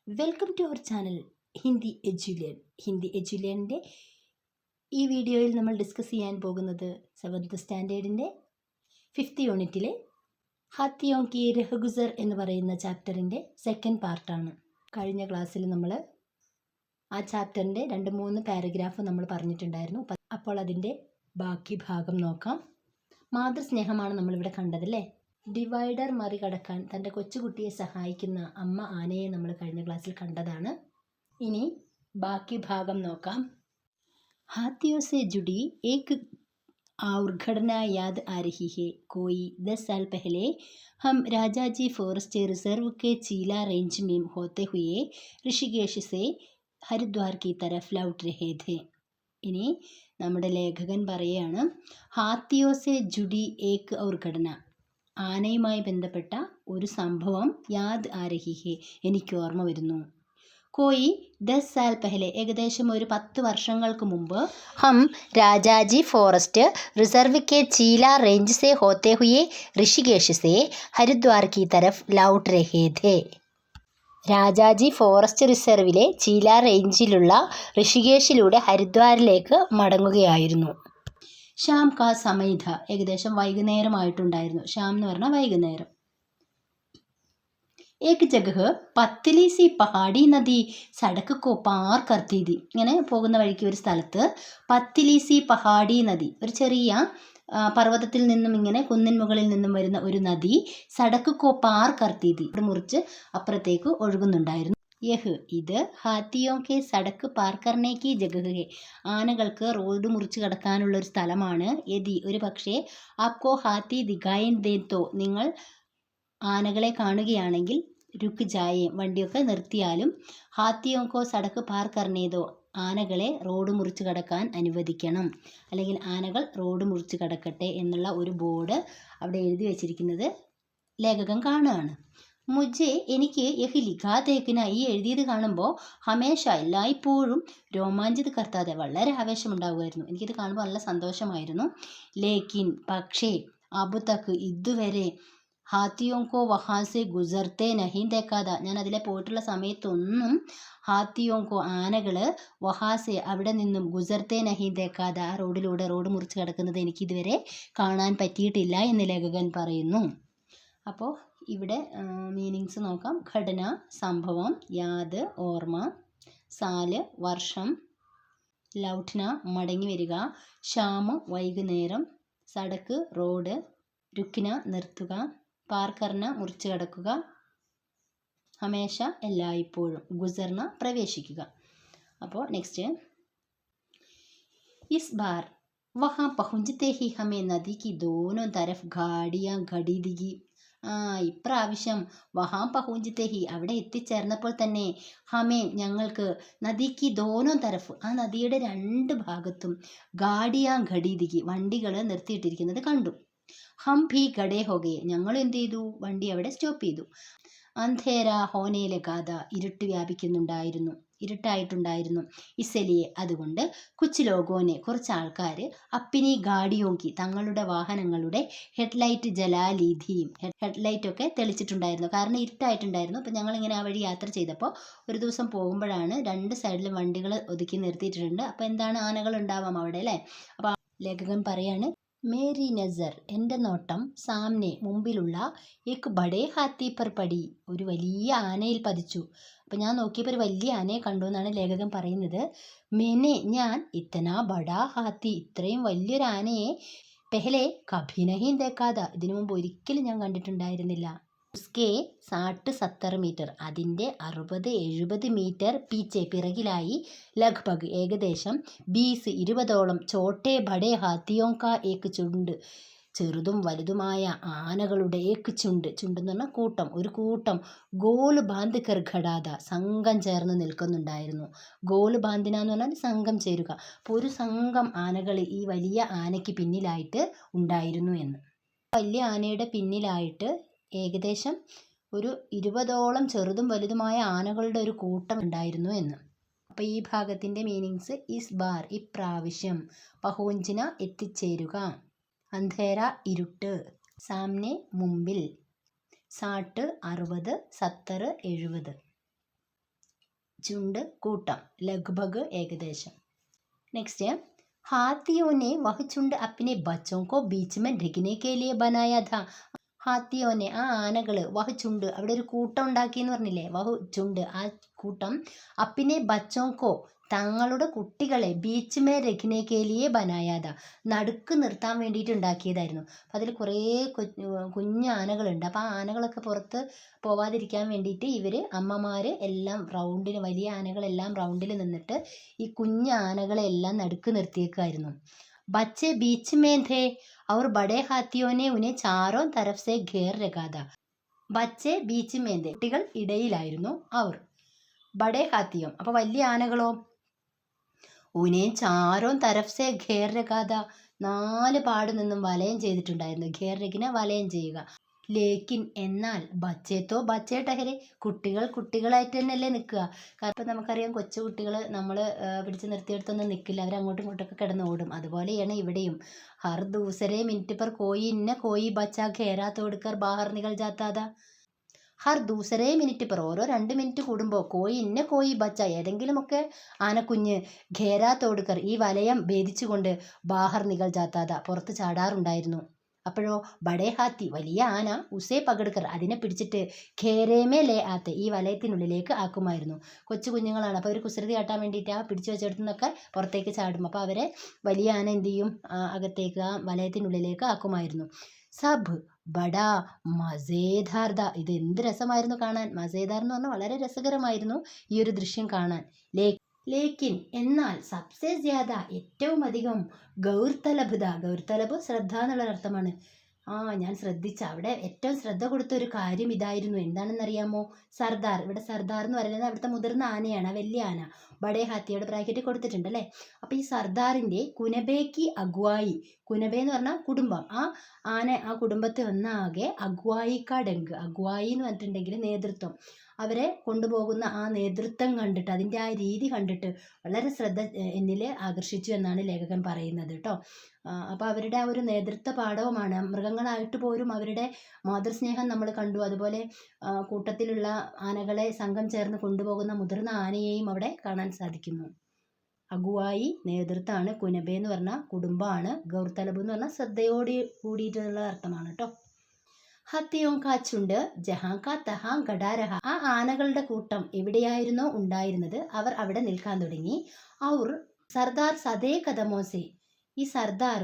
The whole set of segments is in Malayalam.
Welcome to our channel Hindi Edulearn. ഹിന്ദി എജ്യുലേണിൻ്റെ ഈ വീഡിയോയിൽ നമ്മൾ ഡിസ്കസ് ചെയ്യാൻ പോകുന്നത് 7th സ്റ്റാൻഡേർഡിൻ്റെ 5th യൂണിറ്റിലെ ഹാത്തിയോം കി രഹ്ഗുസർ എന്ന് പറയുന്ന ചാപ്റ്ററിൻ്റെ സെക്കൻഡ് പാർട്ടാണ്. കഴിഞ്ഞ ക്ലാസ്സിൽ നമ്മൾ ആ ചാപ്റ്ററിൻ്റെ 2-3 പാരഗ്രാഫ് നമ്മൾ പറഞ്ഞിട്ടുണ്ടായിരുന്നു. അപ്പോൾ അതിൻ്റെ ബാക്കി ഭാഗം നോക്കാം. മാതൃസ്നേഹമാണ് നമ്മളിവിടെ കണ്ടതല്ലേ. ഡിവൈഡർ മറികടക്കാൻ തൻ്റെ കൊച്ചുകുട്ടിയെ സഹായിക്കുന്ന അമ്മ ആനയെ നമ്മൾ കഴിഞ്ഞ ക്ലാസ്സിൽ കണ്ടതാണ്. ഇനി ബാക്കി ഭാഗം നോക്കാം. हाथियों से जुड़ी एक और घटना याद आ रही है. कोई 10 साल पहले हम राजाजी फॉरेस्ट रिजर्व के चीला रेंज में होते हुए ऋषिकेश से हरिद्वार की तरफ लौट रहे थे. ഇനി നമ്മുടെ ലേഖകൻ പറയാണ്, ഹാത്തിയോ സെ ജുഡി ഏക് ഔർ ഘടന, ആനയുമായി ബന്ധപ്പെട്ട ഒരു സംഭവം യാദ് ആ രഹി ഹെ, എനിക്ക് ഓർമ്മ വരുന്നു. കോയി 10 സാൽ പെഹലെ, ഏകദേശം ഒരു 10 വർഷങ്ങൾക്ക് മുമ്പ്, ഹം രാജാജി ഫോറസ്റ്റ് റിസർവ് കെ ചീല റേഞ്ച് സെ ഹോത്തെ ഹുയെ ഋഷികേശ് സെ ഹരിദ്വാർ കി തരഫ് ലൗട്ട് രഹേ ഥേ. രാജാജി ഫോറസ്റ്റ് റിസർവിലെ ചീല റേഞ്ചിലുള്ള ഋഷികേശിലൂടെ ഹരിദ്വാറിലേക്ക് മടങ്ങുകയായിരുന്നു. ഷാം കാ സമൈധ, ഏകദേശം വൈകുന്നേരമായിട്ടുണ്ടായിരുന്നു. ഷാം എന്ന് പറഞ്ഞാൽ വൈകുന്നേരം. ഏക് ജഗഹ് പത്തലി സി പഹാടി നദി സടക്ക് കോ പാർ കർത്തി തി. ഇങ്ങനെ പോകുന്ന വഴിക്ക് ഒരു സ്ഥലത്ത് പത്തലി സി പഹാടി നദി, ഒരു ചെറിയ പർവ്വതത്തിൽ നിന്നും ഇങ്ങനെ കുന്നിൻ മുകളിൽ നിന്നും വരുന്ന ഒരു നദി സടക്ക് കോ പാർ കർത്തി തി, മുറിച്ച് അപ്പുറത്തേക്ക് ഒഴുകുന്നുണ്ടായിരുന്നു. യഹ്, ഇത് ഹാത്തിയോ കെ സടക്ക് പാർ കർണേ കി ജഗഹ് ഹെ, ആനകൾക്ക് റോഡ് മുറിച്ച് കടക്കാനുള്ള ഒരു സ്ഥലമാണ്. യദി, ഒരു പക്ഷേ, ആപ്കോ ഹാത്തി ദിഖായൻ ദേ തോ, നിങ്ങൾ ആനകളെ കാണുകയാണെങ്കിൽ, രുക്ക് ജായേ, വണ്ടിയൊക്കെ നിർത്തിയാലും, ഹാത്തിയോക്കോ സടക്ക് പാർ കർണേതോ, ആനകളെ റോഡ് മുറിച്ച് കടക്കാൻ അനുവദിക്കണം, അല്ലെങ്കിൽ ആനകൾ റോഡ് മുറിച്ച് കടക്കട്ടെ എന്നുള്ള ഒരു ബോർഡ് അവിടെ എഴുതി വച്ചിരിക്കുന്നത് ലേഖകൻ കാണുകയാണ്. മുജെ, എനിക്ക് യഹ് ലിഖാ തേക്കിന, ഈ എഴുതിയത് കാണുമ്പോൾ, ഹമേഷ, എല്ലായ്പ്പോഴും, രോമാഞ്ചിത് കർത്താതെ, വളരെ ആവേശമുണ്ടാകുമായിരുന്നു. എനിക്കിത് കാണുമ്പോൾ നല്ല സന്തോഷമായിരുന്നു. ലേക്കിൻ, പക്ഷേ, അബ് തക്ക്, ഇതുവരെ, ഹാത്തിയോങ്കോ വഹാസെ ഗുസർത്തെ നഹീ ദേക്കാത, ഞാൻ അതിലെ പോയിട്ടുള്ള സമയത്തൊന്നും ഹാത്തിയോങ്കോ, ആനകൾ, വഹാസെ, അവിടെ നിന്നും, ഗുസർത്തെ നഹീ ദേക്കാത, ആ റോഡിലൂടെ റോഡ് മുറിച്ച് കിടക്കുന്നത് എനിക്കിതുവരെ കാണാൻ പറ്റിയിട്ടില്ല എന്ന് ലേഖകൻ പറയുന്നു. അപ്പോൾ ഇവിടെ മീനിങ്സ് നോക്കാം. ഘടന, സംഭവം, യാദ്, ഓർമ്മ, സാല്, വർഷം, ലൗട്ട്ന, മടങ്ങി വരിക, ഷാമ്, വൈകുന്നേരം, സടക്ക്, റോഡ്, രുക്കിന, നിർത്തുക, പാർക്കർണ, മുറിച്ച് കടക്കുക, ഹമേഷ, എല്ലായ്പ്പോഴും, ഗുസർണ, പ്രവേശിക്കുക. അപ്പോൾ നെക്സ്റ്റ്, ഇസ് ബാർ വഹാ പഹുഞ്ചത്തെ ഹി ഹമേ നദി കി ദോനോ തരഫ് ഗാഡിയാ ഘടി ദിഗി. ഇപ്രാവശ്യം വഹാ പഹുഞ്ചത്തെ ഹി, അവിടെ എത്തിച്ചേർന്നപ്പോൾ തന്നെ, ഹമേ, ഞങ്ങൾക്ക്, നദിക്ക് ദോനോ തരഫ്, ആ നദിയുടെ 2 ഭാഗത്തും, ഗാഡിയാ ഘടി ദിഗി, വണ്ടികൾ നിർത്തിയിട്ടിരിക്കുന്നത് കണ്ടു. ഹം ഭി ഖടേ ഹോ ഗയെ, ഞങ്ങൾ എന്ത് ചെയ്തു, വണ്ടി അവിടെ സ്റ്റോപ്പ് ചെയ്തു. അന്ധേര ഹോനെ ലഗാത, ഇരുട്ട് വ്യാപിക്കുന്നുണ്ടായിരുന്നു, ഇരുട്ടായിട്ടുണ്ടായിരുന്നു. ഇസലിയെ, അതുകൊണ്ട്, കുച്ച് ലോഗോനെ, കുറച്ച് ആൾക്കാർ, അപ്പിനി ഗാഡിയോങ്കി, തങ്ങളുടെ വാഹനങ്ങളുടെ ഹെഡ്ലൈറ്റ് ജലാലീധിയും, ഹെഡ്ലൈറ്റൊക്കെ തെളിച്ചിട്ടുണ്ടായിരുന്നു, കാരണം ഇരുട്ടായിട്ടുണ്ടായിരുന്നു. അപ്പോൾ ഞങ്ങളിങ്ങനെ ആ വഴി യാത്ര ചെയ്തപ്പോൾ ഒരു ദിവസം പോകുമ്പോഴാണ് 2 സൈഡിലും വണ്ടികൾ ഒതുക്കി നിർത്തിയിട്ടുണ്ട്. അപ്പോൾ എന്താണ്, ആനകൾ ഉണ്ടാവാം അവിടെ അല്ലേ. അപ്പോൾ ലേഖകൻ പറയാണ്, മേരി നസർ, എൻ്റെ നോട്ടം, സാംനെ, മുമ്പിലുള്ള, ഏക് ബഡേ ഹാത്തി പർ പടി, ഒരു വലിയ ആനയിൽ പതിച്ചു. അപ്പം ഞാൻ നോക്കിയപ്പോൾ ഒരു വലിയ ആനയെ കണ്ടു എന്നാണ് ലേഖകൻ പറയുന്നത്. മെനെ, ഞാൻ, ഇത്തനാ ബഡാ ഹാത്തി, ഇത്രയും വലിയൊരു ആനയെ, പെഹലെ കഭി നഹീ ദേക്കാത, ഇതിനു മുമ്പ് ഒരിക്കലും ഞാൻ കണ്ടിട്ടുണ്ടായിരുന്നില്ല. ഉസ്കെ 60-70 മീറ്റർ, അതിൻ്റെ 60-70 മീറ്റർ പീച്ചെ, പിറകിലായി, ലഗ്ഭഗ്, ഏകദേശം 20-20ഓളം, ചോട്ടെ ബഡേ ഹാത്തിയോങ്ക ഏക് ചുണ്ട്, ചെറുതും വലുതുമായ ആനകളുടെ ഏക് ചുണ്ട്, ചുണ്ടെന്ന് പറഞ്ഞാൽ കൂട്ടം, ഒരു കൂട്ടം, ഗോൾ ബാന്ത് കർ ഘടാത, സംഘം ചേർന്ന് നിൽക്കുന്നുണ്ടായിരുന്നു. ഗോൾ ബാന്തിന എന്ന് പറഞ്ഞാൽ സംഘം ചേരുക. അപ്പോൾ ഒരു സംഘം ആനകൾ ഈ വലിയ ആനയ്ക്ക് പിന്നിലായിട്ട് ഉണ്ടായിരുന്നു എന്ന്. വലിയ ആനയുടെ പിന്നിലായിട്ട് ഏകദേശം ഒരു 20ഓളം ചെറുതും വലുതുമായ ആനകളുടെ ഒരു കൂട്ടം ഉണ്ടായിരുന്നു എന്ന്. അപ്പോൾ ഈ ഭാഗത്തിൻ്റെ മീനിങ്സ്, ഇസ് ബാർ, ഇപ്രാവശ്യം, പഹോഞ്ചിന, എത്തിച്ചേരുക, അന്ധേര, ഇരുട്ട്, സാംനെ, മുമ്പിൽ, 60-60, 70-70. ചുണ്ട് കൂട്ടം, ലഗ്ഭഗ് ഏകദേശം. നെക്സ്റ്റ്, हाथियों ने वह झुंड अपने बच्चों को बीच में रखने के लिए बनाया था. ഹാത്തിയോനെ, ആ ആനകൾ, വഹ് ചുണ്ട്, അവിടെ ഒരു കൂട്ടം ഉണ്ടാക്കി എന്ന് പറഞ്ഞില്ലേ, വഹ് ചുണ്ട്, ആ കൂട്ടം, അപ്പിനെ ബച്ചോങ്കോ, തങ്ങളുടെ കുട്ടികളെ ബീച്ച് മേ രഖ്നെ കെ ലിയെ ബനായാത, നടുക്ക് നിർത്താൻ വേണ്ടിയിട്ട് ഉണ്ടാക്കിയതായിരുന്നു. അപ്പം അതിൽ കുറേ കുഞ്ഞു ആനകളുണ്ട്. അപ്പം ആ ആനകളൊക്കെ പുറത്ത് പോവാതിരിക്കാൻ വേണ്ടിയിട്ട് ഇവർ അമ്മമാർ എല്ലാം റൗണ്ടിൽ, വലിയ ആനകളെല്ലാം റൗണ്ടിൽ നിന്നിട്ട് ഈ കുഞ്ഞു ആനകളെല്ലാം നടുക്ക് നിർത്തിയേക്കായിരുന്നു. बच्चे बीच में थे और बड़े हाथियों ने उन्हें चारों तरफ से घेर रखा था. ബച്ചെ ബീച്ച് മേന്തെ, കുട്ടികൾ ഇടയിലായിരുന്നു അവർ. ബഡേ ഹാത്തിയോ, അപ്പോൾ വലിയ ആനകളോ, ഉനെ ചാരോ തരഫ് സെ ഘേർ രഖാത, നാല് പാട് നിന്നും വലയം ചെയ്തിട്ടുണ്ടായിരുന്നു. ഘേർ രഖിനെ വലയം ചെയ്യുക. ലേക്കിൻ എന്നാൽ ബച്ചേത്തോ ബച്ചേ ടഹരെ, കുട്ടികൾ കുട്ടികളായിട്ട് തന്നെയല്ലേ നിൽക്കുക. കാരണം ഇപ്പം നമുക്കറിയാം, കൊച്ചു കുട്ടികൾ നമ്മൾ പിടിച്ച് നിർത്തിയെടുത്തൊന്നും നിൽക്കില്ല, അവർ അങ്ങോട്ടും ഇങ്ങോട്ടൊക്കെ കിടന്ന് ഓടും. അതുപോലെയാണ് ഇവിടെയും. ഹർ ദൂസരെ മിനിറ്റ് പർ കോയി ഇന്ന കോയി ബച്ച ഘേരാ തോടുക്കർ ബാഹർ നികൽ ജാത്താതാ. ഹർ ദൂസരേ മിനിറ്റ് പർ, ഓരോ 2 മിനിറ്റ് കൂടുമ്പോൾ, കോയി ഇന്ന കോയി ബച്ച, ഏതെങ്കിലുമൊക്കെ ആനക്കുഞ്ഞ്, ഘേരാ തോടുക്കർ, ഈ വലയം ഭേദിച്ചുകൊണ്ട്, ബാഹർ നികൽ ജാത്താത, പുറത്ത് ചാടാറുണ്ടായിരുന്നു. അപ്പോഴോ ബഡേ ഹാത്തി, വലിയ ആന, ഉസേ പകടുക്കർ, അതിനെ പിടിച്ചിട്ട് ഘേരേമേ ലേ ആത്തെ, ഈ വലയത്തിനുള്ളിലേക്ക് ആക്കുമായിരുന്നു. കൊച്ചു കുഞ്ഞുങ്ങളാണ്, അപ്പോൾ അവർ കുസൃതി കാട്ടാൻ വേണ്ടിയിട്ട് ആ പിടിച്ചു വെച്ചെടുത്തു നിന്നൊക്കെ പുറത്തേക്ക് ചാടും. അപ്പോൾ അവരെ വലിയ ആന എന്ത് ചെയ്യും, അകത്തേക്ക്, ആ വലയത്തിനുള്ളിലേക്ക് ആക്കുമായിരുന്നു. സബ് ബഡാ മസേദാർ ദ, ഇത് എന്ത് രസമായിരുന്നു കാണാൻ. മസേദാർ എന്ന് പറഞ്ഞാൽ വളരെ രസകരമായിരുന്നു ഈ ഒരു ദൃശ്യം കാണാൻ. ലേക്കിൻ എന്നാൽ, സബ്സെ ജ്യാദ ഏറ്റവും അധികം, ഗൗർതലബ്ദ, ഗൗർതലബ് ശ്രദ്ധ എന്നുള്ള അർത്ഥമാണ്. ഞാൻ ശ്രദ്ധിച്ച, അവിടെ ഏറ്റവും ശ്രദ്ധ കൊടുത്ത ഒരു കാര്യം ഇതായിരുന്നു. എന്താണെന്നറിയാമോ? സർദാർ, ഇവിടെ സർദാർ എന്ന് പറയുന്നത് അവിടുത്തെ മുതിർന്ന ആനയാണ്, വലിയ ആന. ബഡേ ഹാത്തിയുടെ ബ്രാക്കറ്റ് കൊടുത്തിട്ടുണ്ട് അല്ലേ. അപ്പോൾ ഈ സർദാറിൻ്റെ കുനബേക്ക് അഗ്വായി, കുനബേ എന്ന് പറഞ്ഞാൽ കുടുംബം, ആ ആന, ആ കുടുംബത്തിൽ ഒന്നാകെ അഗ്വായിക്കാടെങ്ക്, അഗ്വായി എന്ന് പറഞ്ഞിട്ടുണ്ടെങ്കിൽ നേതൃത്വം, അവരെ കൊണ്ടുപോകുന്ന ആ നേതൃത്വം കണ്ടിട്ട്, അതിൻ്റെ ആ രീതി കണ്ടിട്ട് വളരെ ശ്രദ്ധ എന്നിൽ ആകർഷിച്ചു എന്നാണ് ലേഖകൻ പറയുന്നത് കേട്ടോ. അപ്പോൾ അവരുടെ ആ ഒരു നേതൃത്വ പാഠവുമാണ്. മൃഗങ്ങളായിട്ട് പോലും അവരുടെ മാതൃസ്നേഹം നമ്മൾ കണ്ടു. അതുപോലെ കൂട്ടത്തിലുള്ള ആനകളെ സംഘം ചേർന്ന് കൊണ്ടുപോകുന്ന മുതിർന്ന ആനയെയും അവിടെ കാണാൻ സാധിക്കുന്നു. അഗുവായി നേതൃത്വമാണ്, കുനബെ എന്ന് പറഞ്ഞാൽ കുടുംബമാണ്, ഗൗർതലബ് എന്ന് പറഞ്ഞാൽ ശ്രദ്ധയോട് കൂടിയിട്ടുള്ള അർത്ഥമാണ് കേട്ടോ. ഹത്തിയോം കാ ചുണ്ട് ജഹാം കാ തഹാം ഗഡാരഹ, ആ ആനകളുടെ കൂട്ടം എവിടെയായിരുന്നോ ഉണ്ടായിരുന്നത്, അവർ അവിടെ നിൽക്കാൻ തുടങ്ങി. ഔർ സർദാർ സദേ കദമോസെ, ഈ സർദാർ,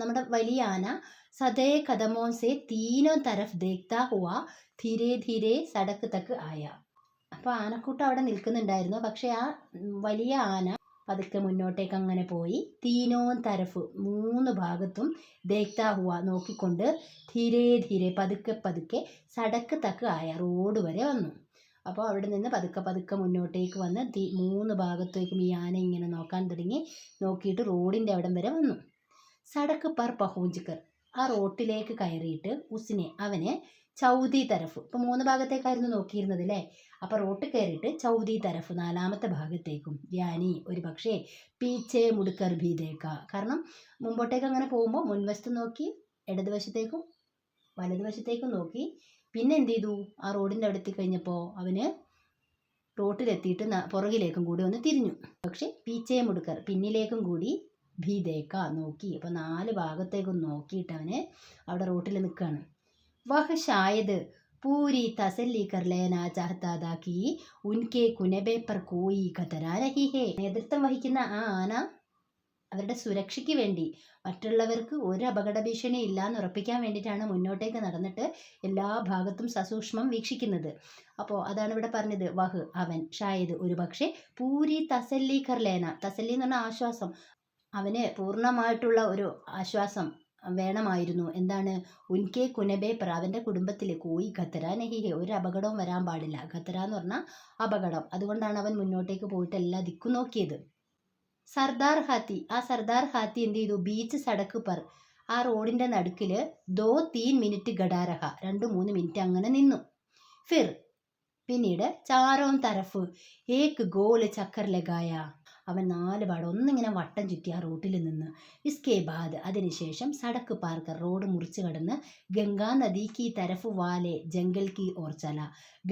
നമ്മുടെ വലിയ ആന, സദേ കദമോസെ തീനോ തരഫ് ദേഖ്താ ഹുവ ധീരെ ധീരെ സടക്ക് തക്ക് ആയ. അപ്പോൾ ആനക്കൂട്ടം അവിടെ നിൽക്കുന്നുണ്ടായിരുന്നു. പക്ഷെ ആ വലിയ ആന പതുക്കെ മുന്നോട്ടേക്ക് അങ്ങനെ പോയി. തീനോ തരഫ്, 3 ഭാഗത്തും, ദേഖ്താ ഹുവ നോക്കിക്കൊണ്ട്, ധീരെ ധീരെ പതുക്കെ പതുക്കെ, സടക്ക് തക്ക് ആയ റോഡ് വരെ വന്നു. അപ്പോൾ അവിടെ നിന്ന് പതുക്കെ പതുക്കെ മുന്നോട്ടേക്ക് വന്ന് 3 ഭാഗത്തേക്കും ഈ ആന ഇങ്ങനെ നോക്കാൻ തുടങ്ങി. നോക്കിയിട്ട് റോഡിൻ്റെ അവിടം വരെ വന്നു. സടക്ക് പർ പഹൂഞ്ചിക്കർ, ആ റോട്ടിലേക്ക് കയറിയിട്ട്, ഉസിനെ അവന്, ചൗദി തരഫ്, ഇപ്പോൾ 3 ഭാഗത്തേക്കായിരുന്നു നോക്കിയിരുന്നത് അല്ലേ. അപ്പോൾ റോട്ട് കയറിയിട്ട് ചൗദി തരഫ്, 4ാമത്തെ ഭാഗത്തേക്കും, യാനി ഒരു പക്ഷേ, പീച്ചെ മുടുക്കർ ഭീതേക്ക, കാരണം മുമ്പോട്ടേക്ക് അങ്ങനെ പോകുമ്പോൾ മുൻവശത്ത് നോക്കി, ഇടതുവശത്തേക്കും വലതുവശത്തേക്കും നോക്കി. പിന്നെ എന്ത് ചെയ്തു, ആ റോഡിൻ്റെ അവിടെ എത്തിക്കഴിഞ്ഞപ്പോൾ അവന് റോട്ടിലെത്തിയിട്ട് പുറകിലേക്കും കൂടി ഒന്ന് തിരിഞ്ഞു. പക്ഷേ പീച്ചെ മുടുക്കർ, പിന്നിലേക്കും കൂടി, ഭീതേക്ക നോക്കി. അപ്പോൾ 4 ഭാഗത്തേക്കും നോക്കിയിട്ട് അവന് അവിടെ റോട്ടിൽ നിൽക്കുകയാണ്. വഹ് ഷായത് പൂരി തസല്ലി കർ ലേനാ ചാഹത്താ താ കി ഉൻകെ കുനബെ പർ കോയി ഖതരാ നഹി ഹേ, നേതൃത്വം വഹിക്കുന്ന ആ ആന അവരുടെ സുരക്ഷയ്ക്ക് വേണ്ടി, മറ്റുള്ളവർക്ക് ഒരു അപകട ഭീഷണി ഇല്ല എന്ന് ഉറപ്പിക്കാൻ വേണ്ടിയിട്ടാണ് മുന്നോട്ടേക്ക് നടന്നിട്ട് എല്ലാ ഭാഗത്തും സസൂക്ഷ്മം വീക്ഷിക്കുന്നത്. അപ്പോൾ അതാണ് ഇവിടെ പറഞ്ഞത്. വഹ് അവൻ, ഷായത് ഒരു പക്ഷേ, പൂരി തസല്ലി കർ ലേന, തസല്ലി എന്ന് പറഞ്ഞാൽ ആശ്വാസം, അവന് പൂർണ്ണമായിട്ടുള്ള ഒരു ആശ്വാസം വേണമായിരുന്നു. എന്താണ്, ഉൻകെ കുനബെ പർ, അവൻ്റെ കുടുംബത്തിൽ, കോയി ഖത്തര നഹിഹെ, ഒരു അപകടവും വരാൻ പാടില്ല. ഖത്തര എന്ന് പറഞ്ഞാൽ അപകടം. അതുകൊണ്ടാണ് അവൻ മുന്നോട്ടേക്ക് പോയിട്ട് എല്ലാ ദിക്കും നോക്കിയത്. സർദാർ ഹാത്തി, ആ സർദാർ ഹാത്തി എന്ത് ചെയ്തു, ബീച്ച് സടക്ക് പർ, ആ റോഡിൻ്റെ നടുക്കിൽ, 2-3 മിനിറ്റ് ഗഡാരഹ, 2-3 മിനിറ്റ് അങ്ങനെ നിന്നു. ഫിർ പിന്നീട്, ചാരോം തരഫ് ഏക് ഗോൾ ചക്കർ ലഗായ, അവൻ 4 പാട് ഒന്നിങ്ങനെ വട്ടം ചുറ്റി ആ റൂട്ടിൽ നിന്ന്. ഇസ്കേ ബാദ് അതിനുശേഷം സടക്ക് പാർക്കർ റോഡ് മുറിച്ച് കടന്ന് ഗംഗാ നദിക്ക് തരഫ് വാലെ ജംഗൽ കി ഓർ ചല,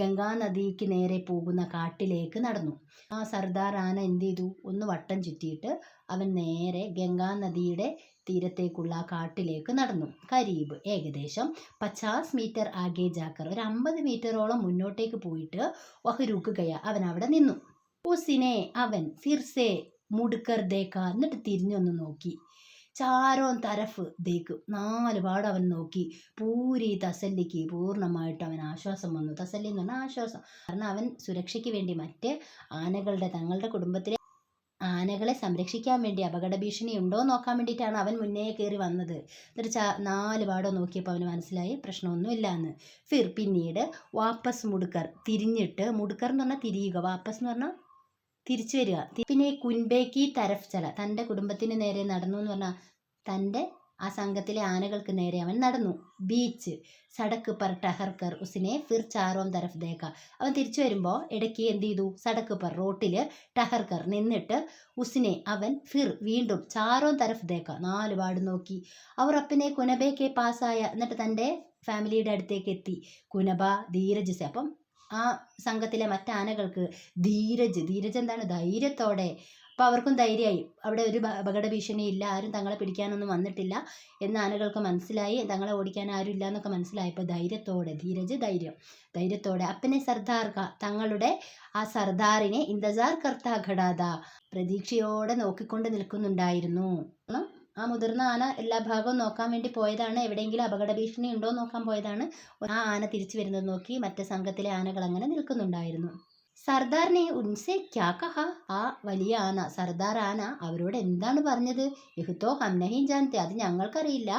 ഗംഗാ നദിക്ക് നേരെ പോകുന്ന കാട്ടിലേക്ക് നടന്നു. ആ സർദാർ ആന എന്ത് ചെയ്തു? ഒന്ന് വട്ടം ചുറ്റിയിട്ട് അവൻ നേരെ ഗംഗാ നദിയുടെ തീരത്തേക്കുള്ള ആ കാട്ടിലേക്ക് നടന്നു. കരീബ് ഏകദേശം 50 മീറ്റർ ആകെ ജാക്കർ, ഒരു 50 മീറ്ററോളം മുന്നോട്ടേക്ക് പോയിട്ട് വഹ് രുക്കുകയ അവൻ അവിടെ നിന്നു. ഉസിനെ അവൻ ഫിർസെ മുടുക്കർ ദേക്ക എന്നിട്ട് തിരിഞ്ഞൊന്ന് നോക്കി. ചാരോം തരഫ് ദേക്ക് 4 പാട് അവൻ നോക്കി. പൂരി തസല്ലിക്ക് പൂർണ്ണമായിട്ട് അവൻ ആശ്വാസം വന്നു. തസല്ലി എന്ന് പറഞ്ഞാൽ ആശ്വാസം. കാരണം അവൻ സുരക്ഷയ്ക്ക് വേണ്ടി മറ്റ് ആനകളുടെ തങ്ങളുടെ കുടുംബത്തിലെ ആനകളെ സംരക്ഷിക്കാൻ വേണ്ടി അപകട ഭീഷണി ഉണ്ടോ നോക്കാൻ വേണ്ടിയിട്ടാണ് അവൻ മുന്നേ കയറി വന്നത്. എന്നിട്ട് 4 പാടോ നോക്കിയപ്പോൾ അവന് മനസ്സിലായി പ്രശ്നമൊന്നുമില്ല എന്ന്. ഫിർ പിന്നീട് വാപ്പസ് മുടുക്കർ തിരിഞ്ഞിട്ട്, മുടുക്കർ എന്ന് പറഞ്ഞാൽ തിരിയുക, വാപ്പസ് എന്ന് പറഞ്ഞാൽ തിരിച്ചു വരിക. പിന്നെ കുൻബേക്കി തരഫ് ചല, തൻ്റെ കുടുംബത്തിന് നേരെ നടന്നു എന്ന് പറഞ്ഞാൽ തൻ്റെ ആ സംഘത്തിലെ ആനകൾക്ക് നേരെ അവൻ നടന്നു. ബീച്ച് സടക്ക് പർ ടഹർക്കർ ഉസിനെ ഫിർ ചാരോം തരഫ് ദേക്ക, അവൻ തിരിച്ചു വരുമ്പോൾ ഇടയ്ക്ക് എന്ത് ചെയ്തു? സടക്ക് പർ റോട്ടിൽ ടഹർക്കർ നിന്നിട്ട് ഉസിനെ അവൻ ഫിർ വീണ്ടും ചാരോം തരഫ് ദേക്ക 4 പാട് നോക്കി. അവർ അപ്പനെ കുനബയ്ക്ക് പാസ്സായ, എന്നിട്ട് തൻ്റെ ഫാമിലിയുടെ അടുത്തേക്ക് എത്തി. കുനബ ധീരജ് സെ, അപ്പം ആ സംഘത്തിലെ മറ്റാനകൾക്ക് ധീരജ് എന്താണ്? ധൈര്യത്തോടെ. അപ്പോൾ അവർക്കും ധൈര്യമായി, അവിടെ ഒരു അപകട ഭീഷണി ഇല്ല, ആരും തങ്ങളെ പിടിക്കാനൊന്നും വന്നിട്ടില്ല എന്ന് ആനകൾക്ക് മനസ്സിലായി. തങ്ങളെ ഓടിക്കാൻ ആരും ഇല്ല എന്നൊക്കെ മനസ്സിലായപ്പോൾ ധൈര്യത്തോടെ, ധീരജ് ധൈര്യത്തോടെ അപ്പനെ സർദാർ തങ്ങളുടെ ആ സർദാറിനെ ഇന്തജാർ കർത്താ ഘടാദ പ്രതീക്ഷയോടെ നോക്കിക്കൊണ്ട് നിൽക്കുന്നുണ്ടായിരുന്നു. ആ മുതിർന്ന ആന എല്ലാ ഭാഗവും നോക്കാൻ വേണ്ടി പോയതാണ്. എവിടെയെങ്കിലും അപകട ഭീഷണി ഉണ്ടോ നോക്കാൻ പോയതാണ്. ആ ആന തിരിച്ചു വരുന്നത് നോക്കി മറ്റു സംഘത്തിലെ ആനകൾ അങ്ങനെ നിൽക്കുന്നുണ്ടായിരുന്നു. സർദാറിനെ ഉൻസെ ക്യാ കഹ, ആ വലിയ ആന സർദാർ ആന അവരോട് എന്താണ് പറഞ്ഞത്? യഹ്തോ ഹം നഹീ ജാൻതെ, അത് ഞങ്ങൾക്കറിയില്ല.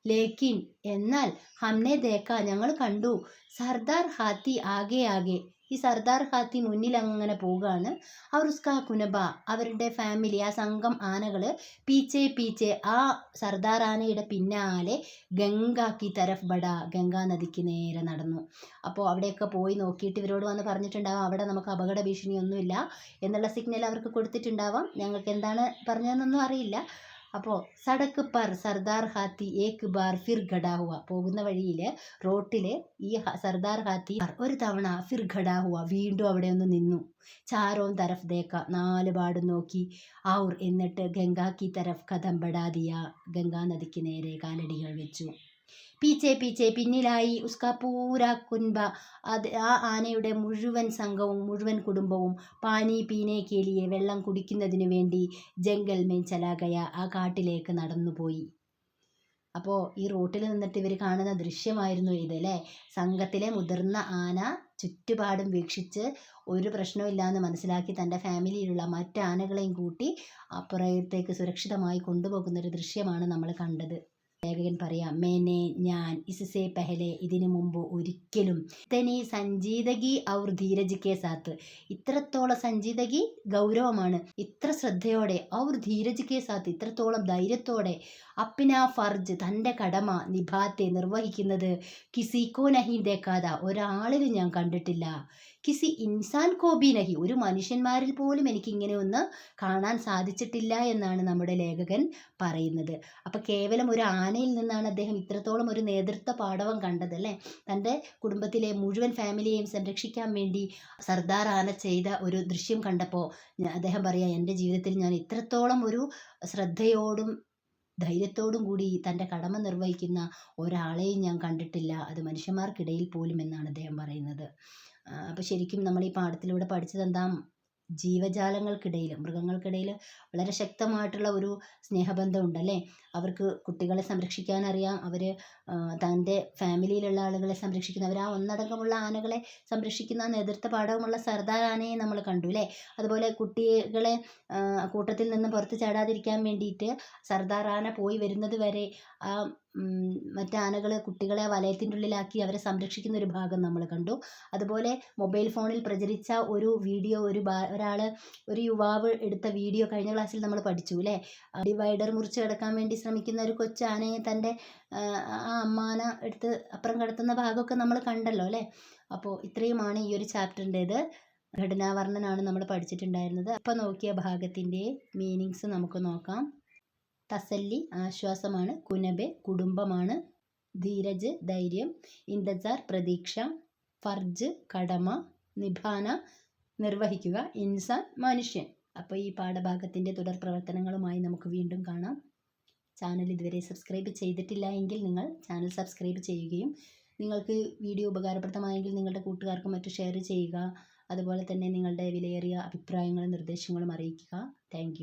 ലേക്കിൻ എന്നാൽ ഹംനെ ദേക്ക, ഞങ്ങൾ കണ്ടു. സർദാർ ഹാത്തി ആകെ ഈ സർദാർ ഹാത്തി മുന്നിൽ അങ്ങനെ പോവുകയാണ്. അവർ ഉസ്കാ കുനബ അവരുടെ ഫാമിലി ആ സംഘം ആനകൾ പീച്ചെ ആ സർദാർ ആനയുടെ പിന്നാലെ ഗംഗാക്കി തരഫ് ബട, ഗംഗാ നദിക്ക് നേരെ നടന്നു. അപ്പോൾ അവിടെയൊക്കെ പോയി നോക്കിയിട്ട് ഇവരോട് വന്ന് പറഞ്ഞിട്ടുണ്ടാവാം അവിടെ നമുക്ക് അപകട ഭീഷണിയൊന്നുമില്ല എന്നുള്ള സിഗ്നൽ അവർക്ക് കൊടുത്തിട്ടുണ്ടാവാം. ഞങ്ങൾക്ക് എന്താണ് പറഞ്ഞതെന്നൊന്നും അറിയില്ല. അപ്പോൾ സടക്ക് പർ സർദാർ ഹാത്തി ഏക് ബാർ ഫിർ ഖടാ ഹുവ, പോകുന്ന വഴിയിൽ റോട്ടിൽ ഈ സർദാർ ഹാത്തി ഒരു തവണ ഫിർ ഖടാ ഹുവ, വീണ്ടും അവിടെ ഒന്ന് നിന്നു. ചാരോം തരഫ് ദേക്ക 4 പാടും നോക്കി. ഔർ എന്നിട്ട് ഗംഗാക്കി തരഫ് കഥം ബടാദിയ, ഗംഗാ നദിക്ക് നേരെ കാലടികൾ വെച്ചു. പീച്ചെ പിന്നിലായി ഉസ്കാ പൂര കുൻബ, അത് ആ ആനയുടെ മുഴുവൻ സംഘവും മുഴുവൻ കുടുംബവും പാനി പീനെ കേലിയെ വെള്ളം കുടിക്കുന്നതിനു വേണ്ടി ജംഗൽ മേൻ ചലാഗയ, ആ കാട്ടിലേക്ക് നടന്നുപോയി. അപ്പോൾ ഈ റോട്ടിൽ നിന്നിട്ട് ഇവർ കാണുന്ന ദൃശ്യമായിരുന്നു ഇത് അല്ലേ. സംഘത്തിലെ മുതിർന്ന ആന ചുറ്റുപാടും വീക്ഷിച്ച് ഒരു പ്രശ്നമില്ലാന്ന് മനസ്സിലാക്കി തൻ്റെ ഫാമിലിയിലുള്ള മറ്റ് ആനകളെയും കൂട്ടി അപ്പുറത്തേക്ക് സുരക്ഷിതമായി കൊണ്ടുപോകുന്നൊരു ദൃശ്യമാണ് നമ്മൾ കണ്ടത്. ലേഖകൻ പറയാം, മേനെ ഞാൻ ഇസ്സേ പെഹലെ ഇതിനു മുമ്പ് ഒരിക്കലും ഇത്തനി സഞ്ജീദഗി ഔർ ധീരജ് കെ സാത്ത്, ഇത്രത്തോളം സഞ്ജീദഗി ഗൗരവമാണ്, ഇത്ര ശ്രദ്ധയോടെ ഔർ ധീരജ് കെ സാത്ത് ഇത്രത്തോളം ധൈര്യത്തോടെ അപ്പിന ഫർജ് തൻ്റെ കടമ നിഭാത്തെ നിർവഹിക്കുന്നത് കിസിക്കോ നഹി ദേക്കാത ഒരാളിലും ഞാൻ കണ്ടിട്ടില്ല. കിസി ഇൻസാൻ കോബി നഹി, ഒരു മനുഷ്യന്മാരിൽ പോലും എനിക്കിങ്ങനെ ഒന്ന് കാണാൻ സാധിച്ചിട്ടില്ല എന്നാണ് നമ്മുടെ ലേഖകൻ പറയുന്നത്. അപ്പോൾ കേവലം ഒരു ആനയിൽ നിന്നാണ് അദ്ദേഹം ഇത്രത്തോളം ഒരു നേതൃത്വ പാടവം കണ്ടത് അല്ലേ. തൻ്റെ കുടുംബത്തിലെ മുഴുവൻ ഫാമിലിയെയും സംരക്ഷിക്കാൻ വേണ്ടി സർദാർ ആന ചെയ്ത ഒരു ദൃശ്യം കണ്ടപ്പോൾ അദ്ദേഹം പറയാം, എൻ്റെ ജീവിതത്തിൽ ഞാൻ ഇത്രത്തോളം ഒരു ശ്രദ്ധയോടും ധൈര്യത്തോടും കൂടി തൻ്റെ കടമ നിർവഹിക്കുന്ന ഒരാളെയും ഞാൻ കണ്ടിട്ടില്ല, അത് മനുഷ്യന്മാർക്കിടയിൽ പോലും എന്നാണ് അദ്ദേഹം പറയുന്നത്. അപ്പോൾ ശരിക്കും നമ്മൾ ഈ പാഠത്തിലൂടെ പഠിച്ചത് എന്താ? ജീവജാലങ്ങൾക്കിടയിൽ മൃഗങ്ങൾക്കിടയിൽ വളരെ ശക്തമായിട്ടുള്ള ഒരു സ്നേഹബന്ധം ഉണ്ടല്ലേ. അവർക്ക് കുട്ടികളെ സംരക്ഷിക്കാൻ അറിയാം, അവർ തൻ്റെ ഫാമിലിയിലുള്ള ആളുകളെ സംരക്ഷിക്കുന്ന, അവർ ആ ഒന്നടങ്കമുള്ള ആനകളെ സംരക്ഷിക്കുന്ന നേതൃത്വ പാഠവുമുള്ള സർദാർ ആനയെ നമ്മൾ കണ്ടു അല്ലേ. അതുപോലെ കുട്ടികളെ കൂട്ടത്തിൽ നിന്ന് പുറത്ത് ചാടാതിരിക്കാൻ വേണ്ടിയിട്ട് സർദാർ ആന പോയി വരുന്നത് വരെ ആ മറ്റാനകൾ കുട്ടികളെ വലയത്തിൻ്റെ ഉള്ളിലാക്കി അവരെ സംരക്ഷിക്കുന്ന ഒരു ഭാഗം നമ്മൾ കണ്ടു. അതുപോലെ മൊബൈൽ ഫോണിൽ പ്രചരിച്ച ഒരു വീഡിയോ, ഒരു യുവാവ് എടുത്ത വീഡിയോ കഴിഞ്ഞ ക്ലാസ്സിൽ നമ്മൾ പഠിച്ചു അല്ലേ. ഡിവൈഡർ മുറിച്ച് കിടക്കാൻ വേണ്ടി ശ്രമിക്കുന്ന ഒരു കൊച്ചാനയെ തൻ്റെ ആ അമ്മാന എടുത്ത് അപ്പുറം കിടത്തുന്ന ഭാഗമൊക്കെ നമ്മൾ കണ്ടല്ലോ അല്ലേ. അപ്പോൾ ഇത്രയുമാണ് ഈ ഒരു ചാപ്റ്ററിൻ്റേത്. ഘടനാവർണ്ണനാണ് നമ്മൾ പഠിച്ചിട്ടുണ്ടായിരുന്നത്. അപ്പോൾ നോക്കിയ ഭാഗത്തിൻ്റെ മീനിങ്സ് നമുക്ക് നോക്കാം. തസല്ലി ആശ്വാസമാണ്, കുനബെ കുടുംബമാണ്, ധീരജ് ധൈര്യം, ഇന്തജാർ പ്രതീക്ഷ, ഫർജ് കടമ, നിഭാന നിർവഹിക്കുക, ഇൻസാൻ മനുഷ്യൻ. അപ്പോൾ ഈ പാഠഭാഗത്തിൻ്റെ തുടർ പ്രവർത്തനങ്ങളുമായി നമുക്ക് വീണ്ടും കാണാം. ചാനൽ ഇതുവരെ സബ്സ്ക്രൈബ് ചെയ്തിട്ടില്ല എങ്കിൽ നിങ്ങൾ ചാനൽ സബ്സ്ക്രൈബ് ചെയ്യുകയും നിങ്ങൾക്ക് വീഡിയോ ഉപകാരപ്രദമായെങ്കിൽ നിങ്ങളുടെ കൂട്ടുകാർക്കും മറ്റും ഷെയർ ചെയ്യുക. അതുപോലെ തന്നെ നിങ്ങളുടെ വിലയേറിയ അഭിപ്രായങ്ങളും നിർദ്ദേശങ്ങളും അറിയിക്കുക. താങ്ക്